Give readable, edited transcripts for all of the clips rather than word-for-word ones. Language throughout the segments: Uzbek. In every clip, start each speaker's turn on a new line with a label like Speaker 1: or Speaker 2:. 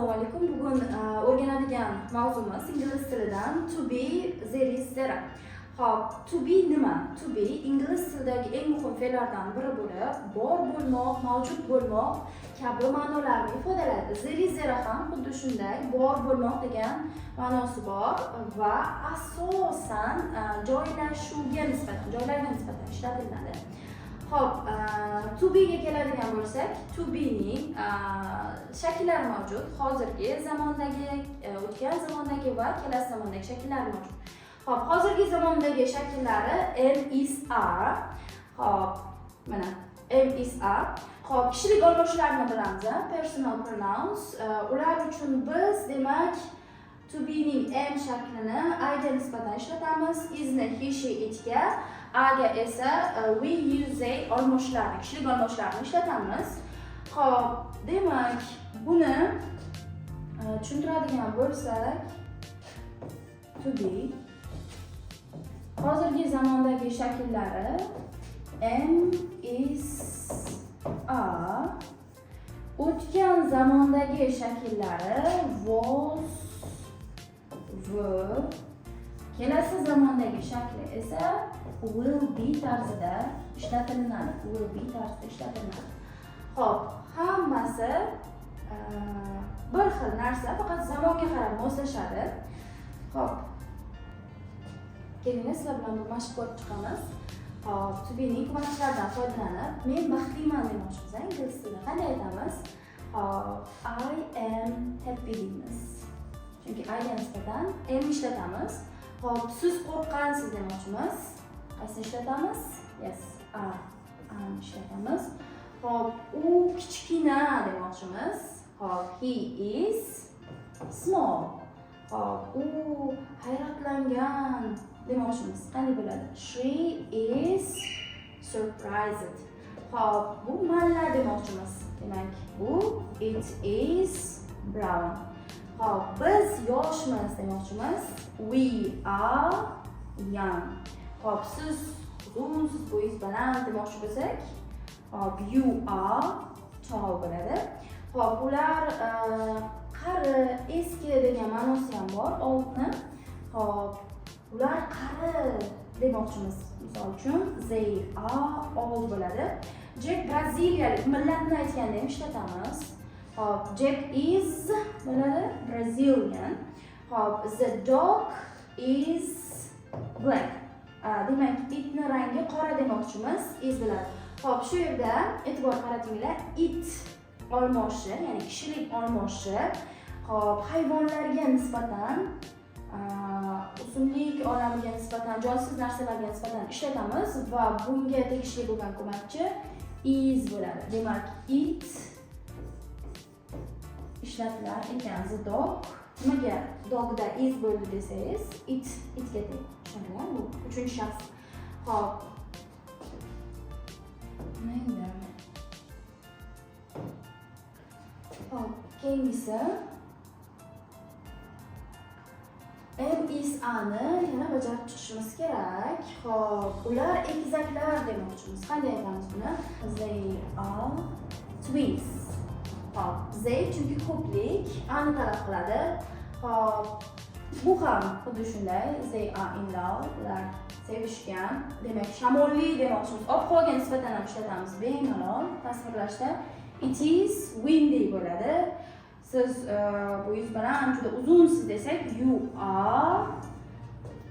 Speaker 1: Assalomu alaykum. Bugun o'rganadigan mavzumiz ingliz tilidan to be, there is, there. Xo'p, to be nima? To be ingliz tilidagi eng muhim fe'llardan biri bo'lib, bor bo'lmoq, mavjud bo'lmoq kabi ma'nolarni ifodalaydi. There is, there ham xuddi shunday, bor bo'lmoq degan ma'nosi bor va asosan joylashuvga nisbatan, joylarga nisbatan ishlatiladi. Xo'p, to be ga keladigan bo'lsak, to be ning shakllari mavjud. Hozirgi zamondagi, o'tgan zamondagi va kelasi zamondagi shakllari mavjud. Xo'p, hozirgi zamondagi shakllari am, is, are. Xo'p, mana am, is, are. Xo'p, kishilik olmoshlarni bilamiz, personal pronouns. Ular uchun biz demak to be ning am shaklini I ga nisbatan ishlatamiz, is ni he, she, it ga, A ga esa we, you, they olmoshlarni, kishilik olmoshlarni ishlatamiz. Xo'p, demak, buni tushuntiradigan bo'lsak, to be hozirgi zamondagi shakllari am, is, are. O'tgan zamondagi shakllari was, were. Kelasi zamondagi shakli esa will be tarzida ishlatilinadi. Will be tarzida ishlatilinadi. Xo'p, hammasi bir xil narsa, faqat zamonga qarab moslashadi. Xo'p, keling sizlar bilan bir mashq ko'rib chiqamiz. Xo'p, to be ning ko'makchilaridan foydalanib, men baxtliman demoqchimiz. Ingliz tilida qanday aytamiz? Xo'p, I am happy deymiz. Chunki I ga nisbatan am ishlatamiz. Xo'p, siz qo'rqqansiz demoqchimiz. Qaysi ishlatamiz? Yes, am ishlatamiz. Xo'p, u kichkina demoqchimiz. Xo'p, he is small. Xo'p, u hayratlangan demoqchimiz. Qanday bo'ladi? She is surprised. Xo'p, bu malla demoqchimiz. Demak, bu it is brown. Xo'p, biz yoshmiz demoqchimiz. We are young. Xo'p, siz uzunsiz, bo'yingiz baland demoqchi bo'lsak, xo'p, you are tall bo'ladi. Xo'p, ular qari, eski degan ma'nosi ham bor, oldni. Xo'p, ular qari demoqchimiz. Misol uchun, they are old bo'ladi. Jack braziliyalik millatni aytganda ham ishlatamiz. Xo'p, Jack is bo'ladi, Brazilian. Xo'p, the dog is black. Demak, itni rangi qora demoqchimiz, is bo'ladi. Xo'p, shu yerda e'tibor qaratinglar, it olmoshi, ya'ni kishilik olmoshi, xo'p, hayvonlarga nisbatan, o'simlik olamiga nisbatan, jonsiz narsalarga nisbatan ishlatamiz va bunga tegishli bo'lgan ko'makchi is bo'ladi. Demak, it ishlatilar ekan. The dog, nimaga dogda is bo'ldi desangiz, itga tushungan, bu uchinchi shaxs. Xo'p, mayli. Xo'p, keyingisi am, is, are ni yana bajarib chiqishimiz kerak. Xo'p, ular egizaklar demoqchimiz. Qanday aytamiz buni? They are twins. Xo'p, they chunki ko'plik ani talab qiladi. Xo'p, bu ham xuddi shunday. They are in love. Ular sevishgan. Demak, shamolli demoqchimiz. Ob-havoga nisbatan ham ishlatamiz bemalol tasvirlashda. It is windy bo'ladi. Siz bo'yingiz baland, juda uzunsiz desak, you are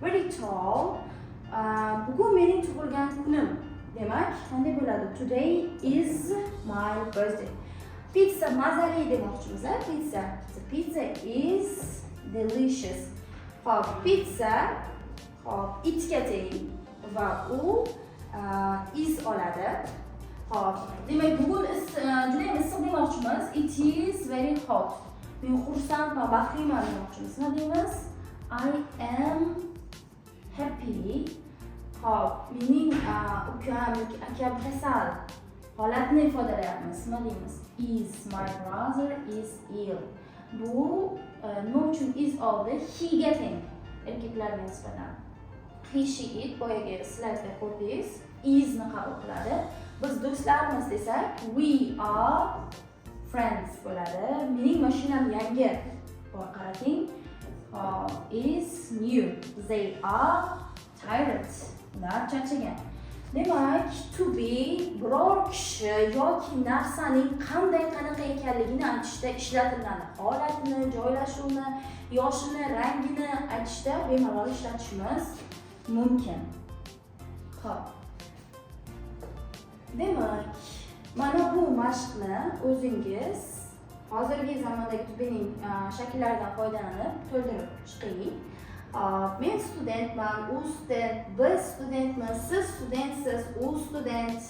Speaker 1: very tall. Bugun mening tug'ilgan kunim. Demak, qanday bo'ladi? Today is my birthday. Pizza mazali demoqchimiz, pizza. The pizza is delicious. Xo'p, pizza xo'p, itga teng va u is oladi. Xo'p, demak, bugun juda ham issiq demoqchimiz. It is very hot. Men xursandman, baxtliman demoqchimiz. Nima deymiz? I am happy. Xo'p, mening ukam yoki akam kasal holatni ifodalayapmiz. Nima deymiz? Is my brother is ill. Bu nima uchun is oldi? He ga teng. Erkaklarga nisbatan. He, she, it boyagi slaydda ko'rdingiz. Is ni qabul qiladi. Biz do'stlarmiz desak, we are friends bo'ladi. Mening mashinam yangi. Bor qarating. Is new. They are tired. Ular charchagan. Demak, to be biror kishi yoki narsaning qanaqa ekanligini aytishda ishlatiladi. Holatini, joylashuvini, yoshini, rangini aytishda bemalol ishlatishimiz mumkin. Xo'p. Demak, mana bu mashqni o'zingiz hozirgi zamondagi to be'ning shakllaridan foydalanib to'ldirib chiqing. Men studentman, u student, biz studentmiz, siz studentsiz, u student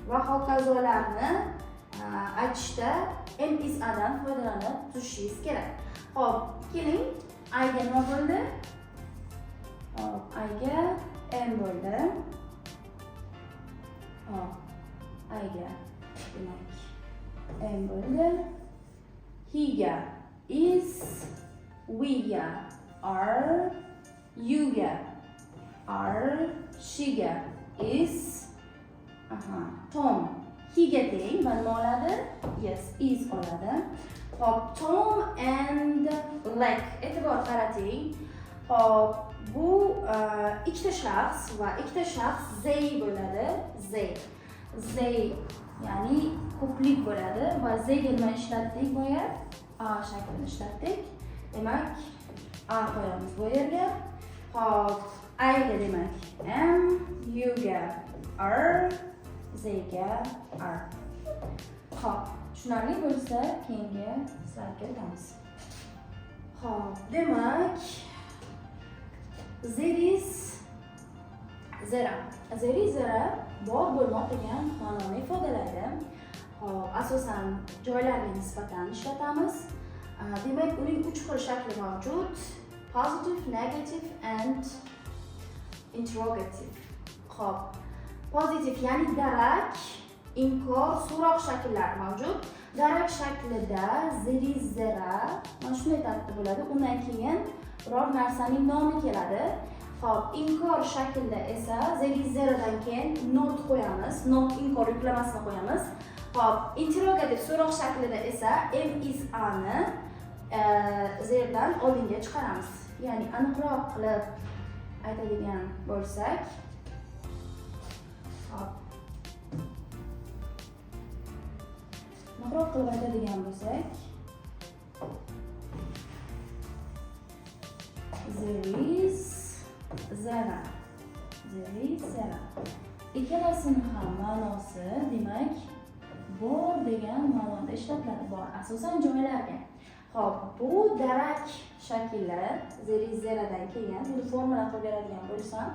Speaker 1: va hokazolarni aytishda am is dan foydalanib turishingiz kerak. Xo'p, keling, I ga nima bo'ldi? I ga am bo'ldi. I ga demak am bo'ldi. He ga is, we ga are, you ga are, she ga is, Tom he ga teng va nima oladi? Yes, is oladi. Hop, Tom and like e'tibor qarating. Hop, bu ikkita shaxs va ikkita shaxs they bo'ladi. They ya'ni ko'plik bo'ladi va they ga nima ishlatdik boya? A shaklini ishlatdik. Demak, A qo'yamiz bu yerga. Hop, I ga demak am, you ga are, they ga are. Hop, tushunarli bo'lsa, keyingi slaydga o'tamiz. Hop, demak, there is zera bor bo'lmoq degan ma'noni ifodalaydi. Hop, asosan joylarga nisbatan ishlatamiz. Demak, uning 3 xil shakli mavjud: positive, negative and interrogative. Hop, pozitiv ya'ni darak, inkor, so'roq shakllari mavjud. Darak shaklida zera mana shunday tartibda bo'ladi. Undan keyin biror narsaning nomi keladi. Hop, inkor shaklida esa zeradan keyin not qo'yamiz. Not inkor yuklamasini qo'yamiz. Hop, interrogative so'roq shaklida esa am is ani zerdan oldinga chiqaramiz. Ya'ni aniqroq qilib aytadigan bo'lsak, hop, aniqroq qilib aytadigan bo'lsak, there is zera. Ikkalasini ham ma'nosi demak bor degan ma'noda ishlatiladi. Bor asosan joylarga. Hop, bu darak shakli zeradan keyin buni formula qilib beradigan bo'lsam,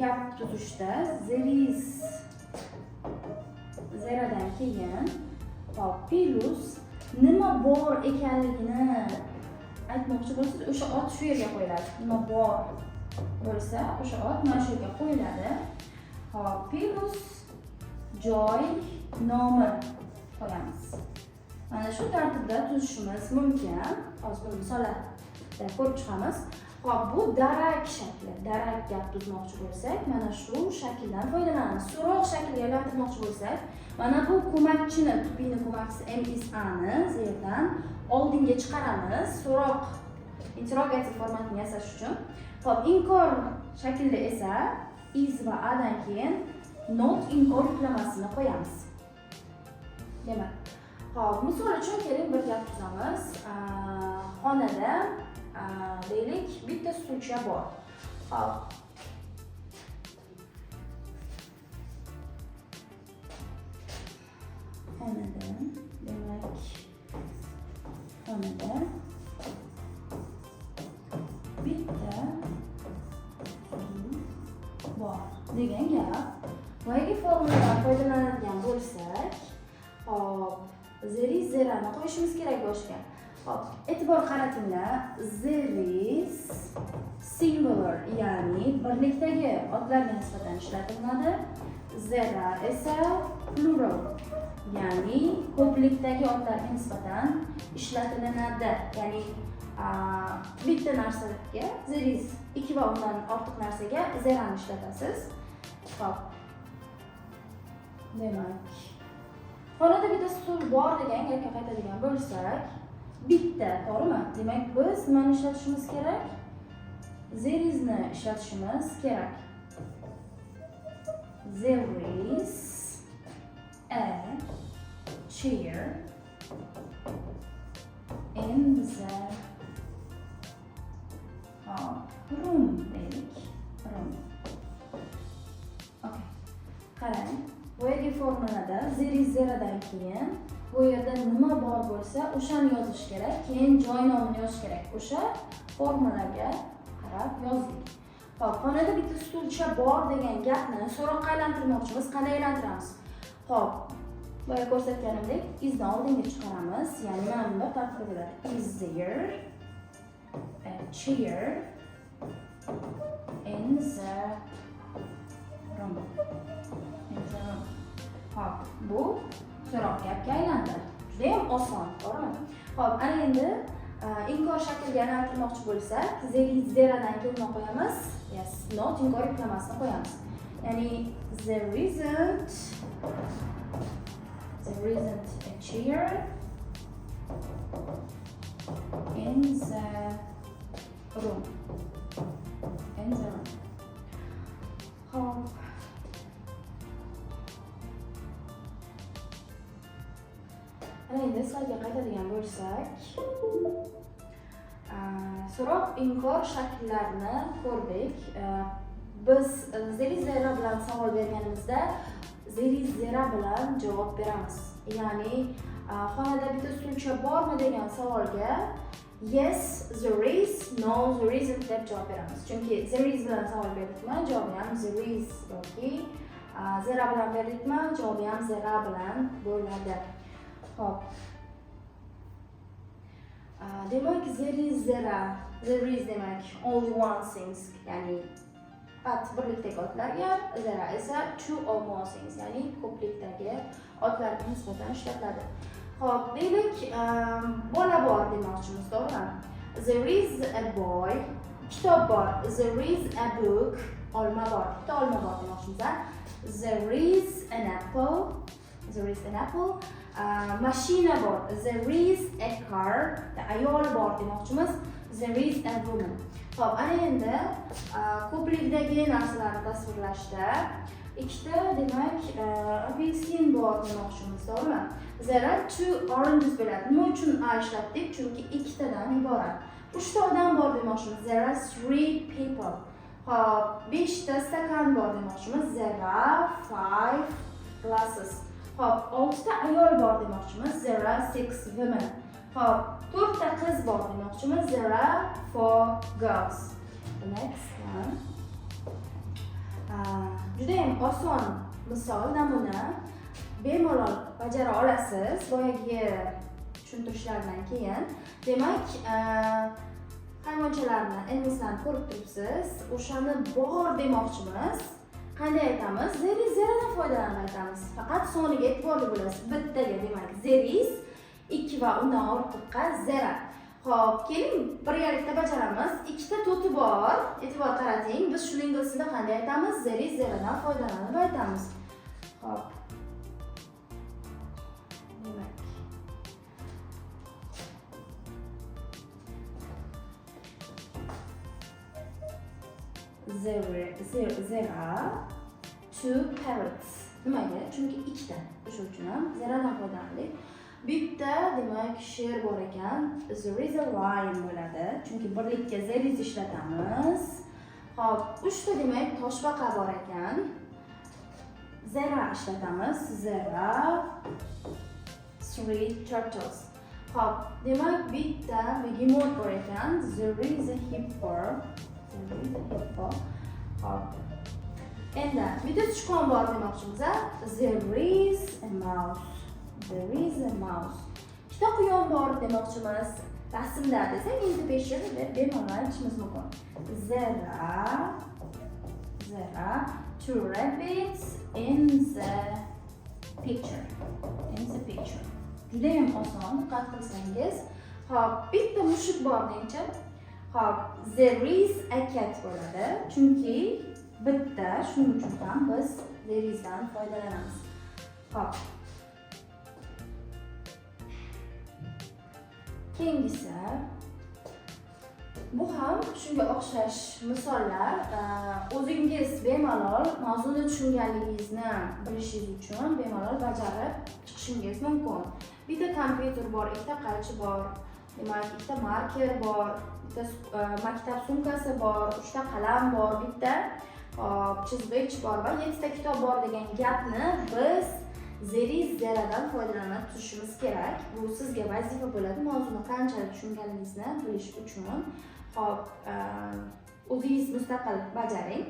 Speaker 1: gap tuzishda zeradan keyin plus nima bor ekanligini aytmoqchi bo'lsangiz, o'sha ot shu yerga qo'yiladi. Nima bor bo'lsa, o'sha ot mana shu yerga qo'yiladi. Hop, plus joy nomi qo'yamiz. Mana shu tartibda tuzishimiz mumkin. Hozir buni misollarda ko'rib chiqamiz. Hop, bu darak shakli. Darak gap tuzmoqchi bo'lsak, mana shu shakldan foydalanamiz. So'roq shakliga aylantirmoqchi bo'lsak, mana bu ko'makchini, tupini ko'makchisi am is ani zerdan oldinga chiqaramiz. So'roq interrogativ formatini yasash uchun. Hop, inkor shaklida esa is va adan keyin not inkor yuklamasini qo'yamiz. Demak, hop, misol uchun keling bir gap tuzamiz. Xonada deylik bitta stulcha bor. Hop. Xonada demak xonada bitta bor degan gap. Boyagi formuladan foydalanadigan bo'lsak, hop, zerani qo'yishimiz kerak boshqa. Hop, e'tibor qaratinglar. There is singular, ya'ni birlikdagi otlarga nisbatan ishlatiladi. Zera esa plural, ya'ni ko'plikdagi otlarga nisbatan ishlatilinadi. Ya'ni bitta narsaga there is, ikki va undan ortiq narsaga zerani ishlatasiz. Hop. Demak, Xonada bitta stul bor degan gapga qaytadigan bo'lsak, bitta, to'g'rimi? Demak, biz nimani ishlatishimiz kerak? There is'ni ishlatishimiz kerak. There is a chair in the room deylik. Room. Okay. Qarang, bu yergi formulada there is zerodan keyin bu yerda nima bor bo'lsa, o'shani yozish kerak, keyin joy nomini yozish kerak. O'sha formulaga qarab yozdik. Xo'p, xonada bitta stulcha bor degan gapni so'roqqa aylantirmoqchimiz. Qanday aylantiramiz? Xo'p, boya ko'rsatganimdek, is'ni oldinga chiqaramiz. Ya'ni mana bunday tartibda bo'ladi. Is there a chair in the room? Hop, bu so'roq gapga aylandi. Juda ham oson, to'g'rimi? Hop, ana endi inkor shakliga aylantirmoqchi bo'lsak, there is zerodan keyin qo'yamiz. Yes, not inkor yuklamasini qo'yamiz. Ya'ni there isn't a chair in the room. Hop. Ana endi slaydga qaytadigan bo'lsak, so'roq inkor shakllarini ko'rdik. Biz there is zero bilan savol berganimizda there is zero bilan javob beramiz. Ya'ni xonada bitta stulcha bormi degan savolga yes there is, no there isn't deb javob beramiz. Chunki there is bilan savol berdikmi, javobi ham there is yoki zero bilan berdikmi, javobi ham zero bilan bo'ladi. Hop. Demak, there is zero. There is demak only one things. Ya'ni at birlikdagi otlarga, zero esa two or more things. Ya'ni ko'plikdagi otlarga nisbatan ishlatiladi. Hop, deylik, bola bor demoqchimiz, to'g'rimi? There is a boy. Kitob bor. There is a book. Olma bor. Bitta olma bor demoqchimiz. There is an apple. There is an apple. Mashina bor. There is a car. Ayol bor demoqchimiz. There is a woman. Xo'p, ana endi ko'plikdagi narsalarni tasvirlashda ikkita demak apelsin bor demoqchimiz, to'g'rimi? There are two oranges bo'ladi. Nima uchun a ishlatdik? Chunki ikkitadan iborat. 3 ta odam bor demoqchimiz. There are 3 people. Xo'p, 5 ta stakan bor demoqchimiz. There are 5 glasses. Hop, 6 ta ayol bor demoqchimiz. There are 6 women. Hop, 4 ta qiz bor demoqchimiz. There are 4 girls. The next one. Juda ham oson misol, namuna. Bemalol bajara olasiz boyagi tushuntirishlardan keyin. Demak, hayvonchalarni animaslarni ko'rib turibsiz. O'shani bor demoqchimiz. Qanday aytamiz? There is zerodan foydalanib aytamiz. Faqat soniga e'tiborli bo'lasiz. Bittaga demak there is, 2 va undan ortiqqa zero. Xo'p, keling birgalikda bajaramiz. Ikkita to'ti bor. E'tibor qarating. Biz shuni inglizchada qanday aytamiz? There is zerodan foydalanib aytamiz. Xo'p. Demak. Zero, 2 parrots. Nimaga? Chunki ikkita. O'sha uchun ham zerodan foydalandik. Bitta demak she'r bor ekan. There is a lion bo'ladi. Chunki birlikka there is ishlatamiz. Xo'p, 3 ta demak toshbaqa bor ekan. Zero ishlatamiz. Zero, 3 turtles. Xo'p, demak bitta begemot bor ekan. There is a hippo. Hop. Endi bitta sichqon bor demoqchimiz. There is a mouse. There is a mouse. Ikkita quyon bor demoqchimiz. Rasmda desak, endi picture deb bemalol aytishimiz mumkin. There 2 rabbits in the picture. Juda ham oson, diqqat qilsangiz. Hop, bitta mushuk bor dengchi. Hop, there is a cat bo'ladi. Chunki bitta, shuning uchun ham biz there is dan foydalanamiz. Hop. Keyingisi bu ham shunga o'xshash misollar. O'zingiz bemalol mavzuni tushunganligingizni bilishingiz uchun bemalol bajarib chiqishingiz mumkin. Bitta kompyuter bor, ikkita qaychi bor, demak, ikkita marker bor, bitta maktab sumkasi bor, 3 ta qalam bor, bitta chizg'ich bor va 7 ta kitob bor degan gapni biz zeri-zeradan foydalanib turishimiz kerak. Bu sizga vazifa bo'ladi, mavzuni qanchalik tushunganingizni bilish uchun. Hop, o'zingiz mustaqil bajaring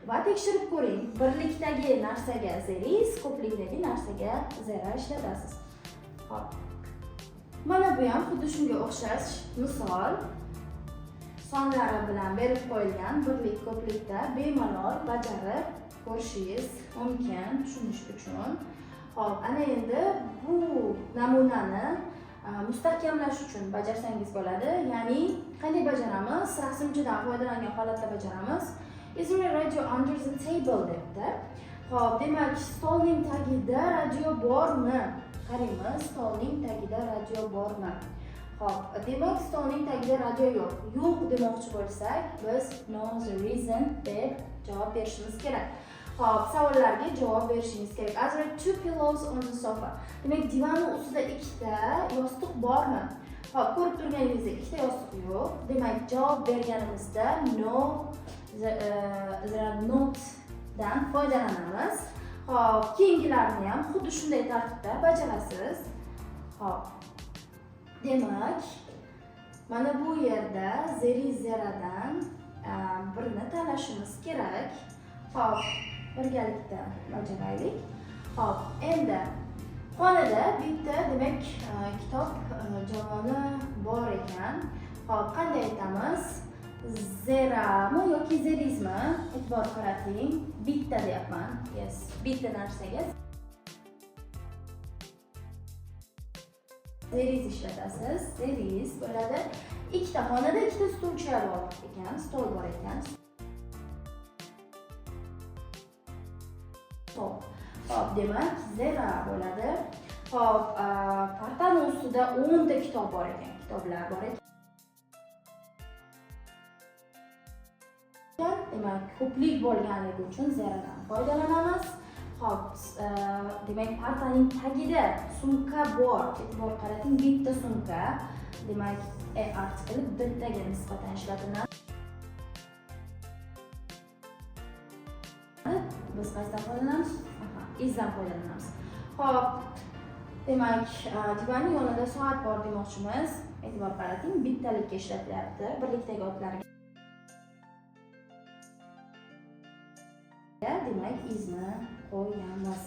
Speaker 1: va tekshirib ko'ring. Birlikdagi narsaga zeriz, ko'plikdagi narsaga zera ishlatasiz. Hop. Mana bu ham xuddi shunga o'xshash misol. Sonlari bilan berib qo'yilgan birlik ko'plikda bemalol bajarib ko'rishingiz mumkin tushunish uchun. Hop, ana endi bu namunani mustahkamlash uchun bajarsangiz bo'ladi. Ya'ni qanday bajaramiz? Rasmchidan foydalangan holatda bajaramiz. Is there a radio under the table debdi. Hop, demak, stolning tagida radio bormi? Qaraymiz, stolning tagida radio bormi? Hop, demak, stolning tagida radio yo'q. Yo'q demoqchi bo'lsak, biz no there isn't deb javob berishimiz kerak. Hop, savollarga javob berishingiz kerak. Are there 2 pillows on the sofa? Demak, divan ustida ikkita yostiq bormi? Hop, ko'rib turganingizdek ikkita yostiq yo'q. Demak, javob berganimizda no there are not dan foydalanamiz. Hop, keyingilarni ham xuddi shunday tartibda bajarasiz. Hop. Demak, mana bu yerda zeri-zeradan birini tanlashimiz kerak. Hop, birgalikda bajaraylik. Hop, endi xonada bitta demak kitob javoni bor ekan. Hop, qanday aytamiz? Zerami yoki zerizmi? E'tibor qarating. Bitta deyapman. Yes, bitta narsaga zeriz ishlatasiz. Zeriz bo'ladi. Ikkita xonada ikkita stulcha bor ekan, stol bor ekan. Hop, demak, zera bo'ladi. Hop, partani ustida 10 ta kitob bor ekan, kitoblar bor ekan. Demak, ko'plik bo'lganligi uchun zeradan foydalanamiz. Hop, demak, partaning tagida sumka bor. E'tibor qarating, bitta sumka. Demak, artikli bittaga nisbatan ishlatiladi. Biz qaysidan foydalanamiz? Izdan foydalanamiz. Hop, demak, divanning yonida soat bor demoqchimiz. E'tibor qarating, bittalikka ishlatilyapti. Birlikdagi otlarga. Demak, izni qo'yamiz.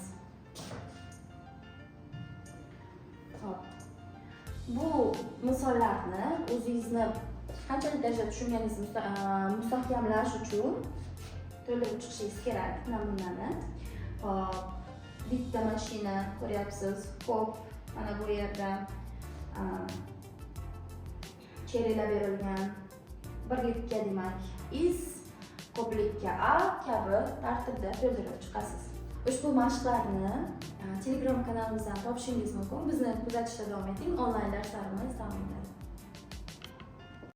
Speaker 1: Hop. Bu misollarni o'zingizni qanchalik darajada tushunganingizni mustahkamlash uchun to'ldirib chiqishingiz kerak namunani. Hop. Bitta mashina ko'ryapsiz, ko'p. Mana bu yerda cherilar berilgan. Birlikka demak is, ko'plikka a kabi tartibda to'ldirib chiqasiz. Ushbu mashqlarni Telegram kanalimizdan topishingiz mumkin. Bizni kuzatishda davom eting. Onlayn darslarimiz davom etadi.